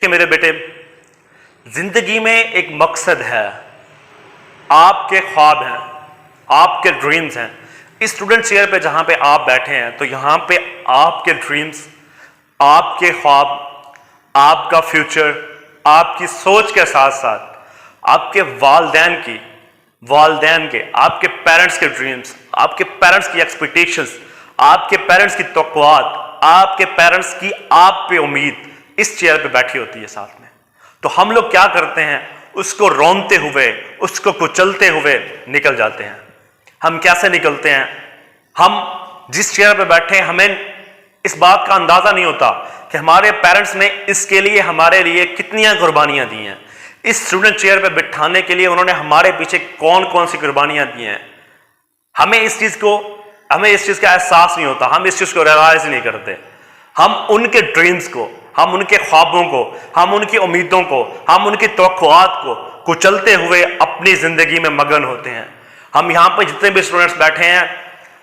देखिए मेरे बेटे, जिंदगी में एक मकसद है, आपके ख्वाब हैं, आपके ड्रीम्स हैं। इस स्टूडेंट चेयर पे जहां पे आप बैठे हैं, तो यहां पे आपके ड्रीम्स, आपके ख्वाब, आपका फ्यूचर, आपकी सोच के साथ साथ आपके वालदैन के आपके पेरेंट्स के ड्रीम्स, आपके पेरेंट्स की एक्सपेक्टेशंस, आपके पेरेंट्स की तवक्कुआत, आपके पेरेंट्स की आप पे उम्मीद इस चेयर पे बैठी होती है साथ में। तो हम लोग क्या करते हैं, उसको रोनते हुए, उसको कुचलते हुए निकल जाते हैं। हम कैसे निकलते हैं? हम जिस चेयर पे बैठे हैं, हमें इस बात का अंदाजा नहीं होता कि हमारे पेरेंट्स ने इसके लिए हमारे लिए कितनी कुर्बानियां दी हैं। इस स्टूडेंट चेयर पे बिठाने के लिए उन्होंने हमारे पीछे कौन कौन सी कुर्बानियां दी हैं। हमें इस चीज का एहसास नहीं होता, हम इस चीज को रियलाइज नहीं करते। हम उनके ड्रीम्स को, हम उनके ख्वाबों को, हम उनकी उम्मीदों को, हम उनकी तवक्कुआत को कुचलते हुए अपनी जिंदगी में मगन होते हैं। हम यहाँ पर जितने भी स्टूडेंट्स बैठे हैं,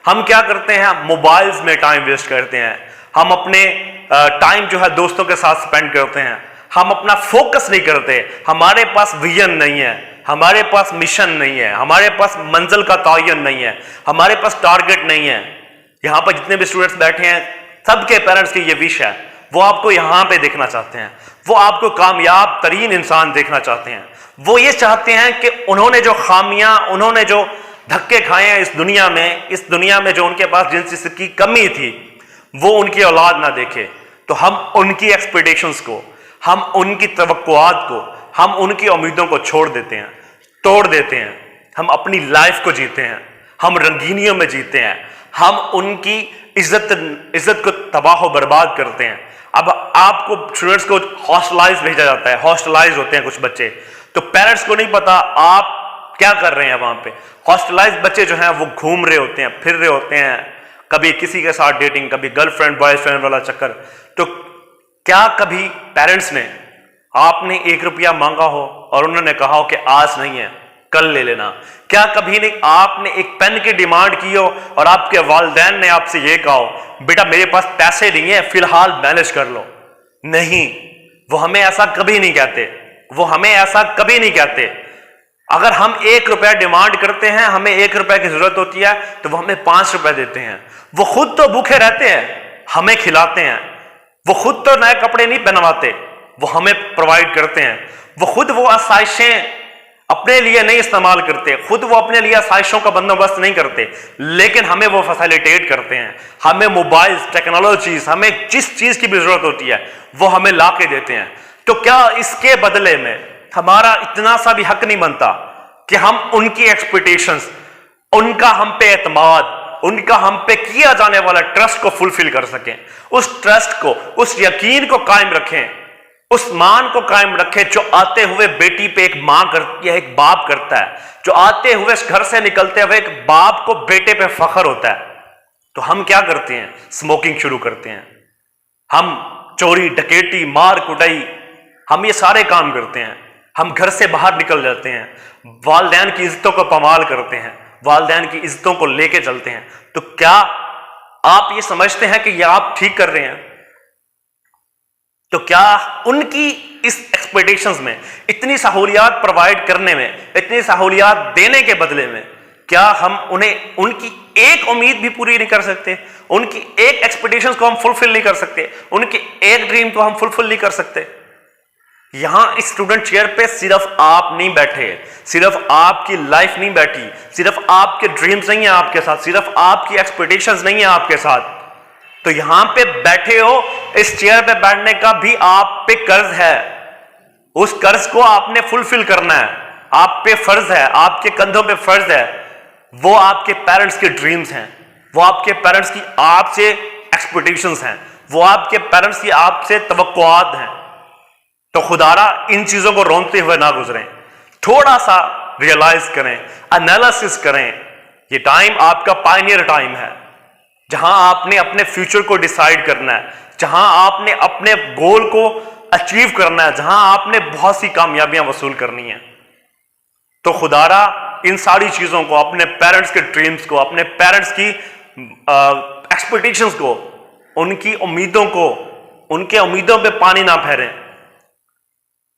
हम क्या करते हैं? मोबाइल्स में टाइम वेस्ट करते हैं। हम अपने टाइम जो है दोस्तों के साथ स्पेंड करते हैं। हम अपना फोकस नहीं करते। हमारे पास विजन नहीं है, हमारे पास मिशन नहीं है, हमारे पास मंजिल का तयन नहीं है, हमारे पास टारगेट नहीं है। यहाँ पर जितने भी स्टूडेंट्स बैठे हैं, सबके पेरेंट्स की ये विश है, वो आपको यहाँ पे देखना चाहते हैं, वो आपको कामयाब तरीन इंसान देखना चाहते हैं। वो ये चाहते हैं कि उन्होंने जो खामियां, उन्होंने जो धक्के खाए हैं इस दुनिया में जो उनके पास जिन चीज की कमी थी, वो उनकी औलाद ना देखे। तो हम उनकी एक्सपेक्टेशंस को, हम उनकी तवक्कुआत को, हम उनकी उम्मीदों को छोड़ देते हैं, तोड़ देते हैं। हम अपनी लाइफ को जीते हैं, हम रंगीनियों में जीते हैं, हम उनकी इज्जत को तबाह बर्बाद करते हैं। अब आपको स्टूडेंट्स को हॉस्टलाइज भेजा जाता है, हॉस्टलाइज होते हैं कुछ बच्चे, तो पेरेंट्स को नहीं पता आप क्या कर रहे हैं वहां पे। हॉस्टलाइज बच्चे जो हैं वो घूम रहे होते हैं, फिर रहे होते हैं, कभी किसी के साथ डेटिंग, कभी गर्लफ्रेंड बॉयफ्रेंड वाला चक्कर। तो क्या कभी पेरेंट्स ने आपने 1 रुपया मांगा हो और उन्होंने कहा हो कि आज नहीं है, कल ले लेना? क्या कभी नहीं आपने एक पेन की डिमांड की हो और आपके वालिदैन ने आपसे ये कहा हो, बेटा मेरे पास पैसे नहीं है, फिलहाल मैनेज कर लो? नहीं, वो हमें ऐसा कभी नहीं कहते, वो हमें ऐसा कभी नहीं कहते। अगर हम 1 रुपया डिमांड करते हैं, हमें 1 रुपए की जरूरत होती है, तो वो हमें 5 रुपए देते हैं। वो खुद तो भूखे रहते हैं, हमें खिलाते हैं। वो खुद तो नए कपड़े नहीं पहनवाते, वो हमें प्रोवाइड करते हैं। वो खुद वो आसाइशें अपने लिए नहीं इस्तेमाल करते, खुद वो अपने लिए आसाइशों का बंदोबस्त नहीं करते, लेकिन हमें वो फैसिलिटेट करते हैं। हमें मोबाइल्स, टेक्नोलॉजीज, हमें जिस चीज की भी जरूरत होती है वो हमें ला के देते हैं। तो क्या इसके बदले में हमारा इतना सा भी हक नहीं बनता कि हम उनकी एक्सपेक्टेशंस, उनका हम पे एतमाद, उनका हम पे किया जाने वाला ट्रस्ट को फुलफिल कर सकें? उस ट्रस्ट को, उस यकीन को कायम रखें, उस मान को कायम रखें जो आते हुए बेटी पे एक मां करती है, एक बाप करता है, जो आते हुए घर से निकलते हुए एक बाप को बेटे पे फख्र होता है। तो हम क्या करते हैं? स्मोकिंग शुरू करते हैं, हम चोरी डकैती मार कुटाई, हम ये सारे काम करते हैं। हम घर से बाहर निकल जाते हैं, वालिदैन की इज्जतों को पमाल करते हैं, वालिदैन की इज्जतों को लेके चलते हैं। तो क्या आप ये समझते हैं कि ये आप ठीक कर रहे हैं? तो क्या उनकी इस एक्सपेक्टेशंस में, इतनी सहूलियात प्रोवाइड करने में, इतनी सहूलियात देने के बदले में, क्या हम उन्हें उनकी एक उम्मीद भी पूरी नहीं कर सकते? उनकी एक एक्सपेक्टेशंस को हम फुलफिल नहीं कर सकते? उनकी एक ड्रीम को हम फुलफिल नहीं कर सकते? यहां इस स्टूडेंट चेयर पे सिर्फ आप नहीं बैठे, सिर्फ आपकी लाइफ नहीं बैठी, सिर्फ आपके ड्रीम्स नहीं है आपके साथ, सिर्फ आपकी एक्सपेक्टेशंस नहीं है आपके साथ। तो यहां पे बैठे हो, इस चेयर पे बैठने का भी आप पे कर्ज है। उस कर्ज को आपने फुलफिल करना है, आप पे फर्ज है, आपके कंधों पे फर्ज है। वो आपके पेरेंट्स के ड्रीम्स हैं, वो आपके पेरेंट्स की आपसे एक्सपेक्टेशंस हैं, वो आपके पेरेंट्स की आपसे तवक्कुआत हैं। तो खुदारा इन चीजों को रोनते हुए ना गुजरें, थोड़ा सा रियलाइज करें, एनालिसिस करें। ये टाइम आपका पायनियर टाइम है, जहां आपने अपने फ्यूचर को डिसाइड करना है, जहां आपने अपने गोल को अचीव करना है, जहां आपने बहुत सी कामयाबियां वसूल करनी है। तो खुदारा इन सारी चीजों को, अपने पेरेंट्स के ड्रीम्स को, अपने पेरेंट्स की एक्सपेक्टेशंस को, उनकी उम्मीदों को, उनके उम्मीदों पे पानी ना फेरें।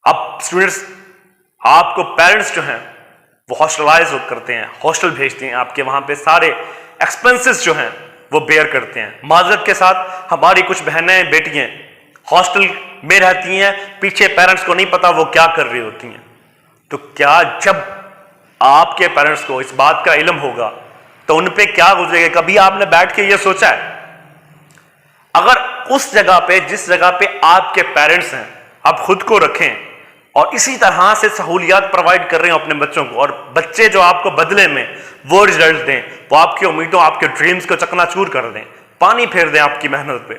اب اسٹوڈنٹس آپ کو پیرنٹس جو ہیں وہ ہاسٹلائز کرتے ہیں، ہاسٹل بھیجتے ہیں، آپ کے وہاں پہ سارے ایکسپنسز جو ہیں وہ بیئر کرتے ہیں۔ معذرت کے ساتھ ہماری کچھ بہنیں بیٹیاں ہاسٹل میں رہتی ہیں، پیچھے پیرنٹس کو نہیں پتا وہ کیا کر رہی ہوتی ہیں۔ تو کیا جب آپ کے پیرنٹس کو اس بات کا علم ہوگا تو ان پہ کیا گزرے گا؟ کبھی آپ نے بیٹھ کے یہ سوچا ہے؟ اگر اس جگہ پہ جس جگہ پہ آپ کے پیرنٹس ہیں آپ خود کو رکھیں اور اسی طرح سے سہولیات پرووائڈ کر رہے ہیں اپنے بچوں کو، اور بچے جو آپ کو بدلے میں وہ رزلٹ دیں، وہ آپ کی امیدوں آپ کے ڈریمز کو چکنا چور کر دیں، پانی پھیر دیں آپ کی محنت پہ،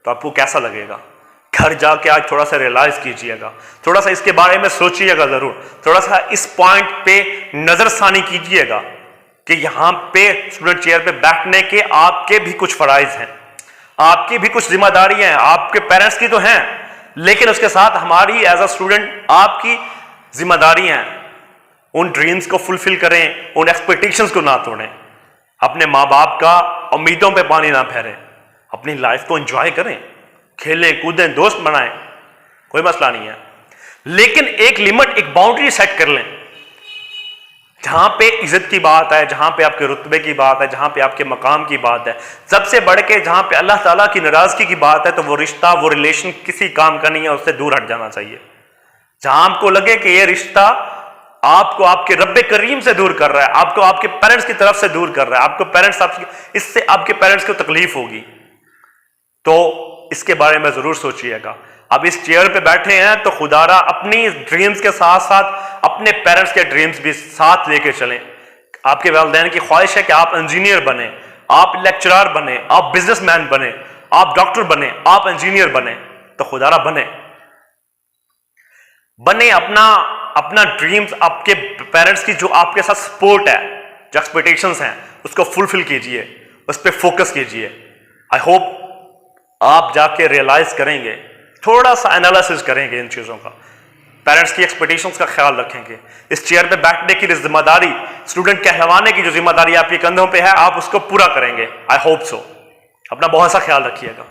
تو آپ کو کیسا لگے گا؟ گھر جا کے آج تھوڑا سا ریئلائز کیجئے گا، تھوڑا سا اس کے بارے میں سوچئے گا ضرور، تھوڑا سا اس پوائنٹ پہ نظر ثانی کیجئے گا کہ یہاں پہ اسٹوڈنٹ چیئر پہ بیٹھنے کے آپ کے بھی کچھ فرائض ہیں، آپ کی بھی کچھ ذمہ داریاں ہیں، آپ کے پیرنٹس کی تو ہیں، لیکن اس کے ساتھ ہماری ایز اے اسٹوڈنٹ آپ کی ذمہ داریاں ہیں۔ ان ڈریمز کو فلفل کریں، ان ایکسپیکٹیشنز کو نہ توڑیں، اپنے ماں باپ کا امیدوں پہ پانی نہ پھیریں، اپنی لائف کو انجوائے کریں، کھیلیں کودیں، دوست بنائیں، کوئی مسئلہ نہیں ہے، لیکن ایک لمٹ، ایک باؤنڈری سیٹ کر لیں، جہاں پہ عزت کی بات ہے، جہاں پہ آپ کے رتبے کی بات ہے، جہاں پہ آپ کے مقام کی بات ہے، سب سے بڑھ کے جہاں پہ اللہ تعالیٰ کی ناراضگی کی بات ہے، تو وہ رشتہ، وہ ریلیشن کسی کام کا نہیں ہے، اس سے دور ہٹ جانا چاہیے۔ جہاں آپ کو لگے کہ یہ رشتہ آپ کو آپ کے رب کریم سے دور کر رہا ہے، آپ کو آپ کے پیرنٹس کی طرف سے دور کر رہا ہے، آپ کو پیرنٹس اس سے آپ کے پیرنٹس کو تکلیف ہوگی، تو اس کے بارے میں ضرور سوچئے گا۔ اب اس چیئر پہ بیٹھے ہیں تو خدا را اپنی ڈریمز کے ساتھ ساتھ اپنے پیرنٹس کے ڈریمز بھی ساتھ لے کے چلیں۔ آپ کے والدین کی خواہش ہے کہ آپ انجینئر بنیں، آپ لیکچرار بنیں، آپ بزنس مین بنیں، آپ ڈاکٹر بنیں، آپ انجینئر بنیں، تو خدا را بنیں، اپنا ڈریمز، آپ کے پیرنٹس کی جو آپ کے ساتھ سپورٹ ہے، جو ایکسپیکٹیشنز ہیں، اس کو فلفل کیجئے، اس پہ فوکس کیجئے۔ آئی ہوپ آپ جا کے ریئلائز کریں گے، تھوڑا سا انالیسس کریں گے ان چیزوں کا، پیرنٹس کی ایکسپیکٹیشنز کا خیال رکھیں گے، اس چیئر پہ بیٹھنے کی ذمہ داری، اسٹوڈنٹ کہلوانے کی جو ذمہ داری آپ کے کندھوں پہ ہے، آپ اس کو پورا کریں گے۔ I hope so. اپنا بہت سا خیال رکھیے گا۔